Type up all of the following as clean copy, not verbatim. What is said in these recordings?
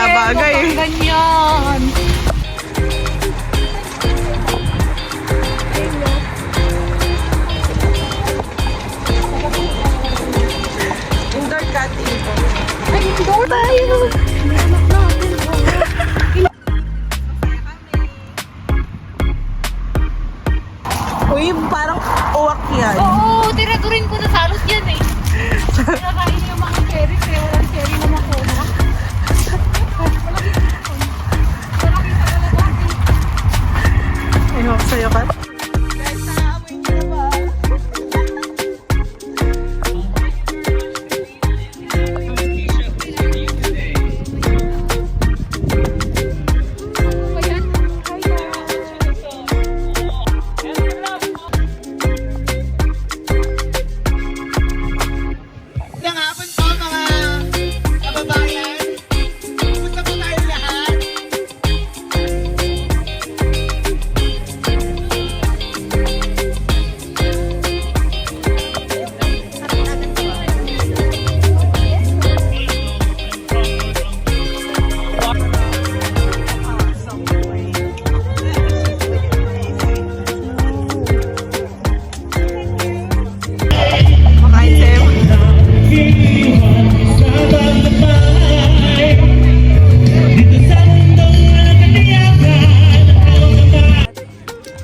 bagay. Ganyan. Indoor cutting po. Ay, indoor tayo. Uy, parang uwak yan. Oo, tiradurin ko na salot yan eh. Kinakain niya yung mga cherries eh. Walang cherry na makuha. Ayun ako sa'yo ka.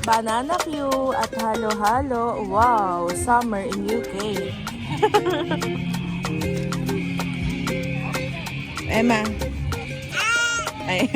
Banana Q at halo-halo. Wow, summer in UK. Emma. Ay.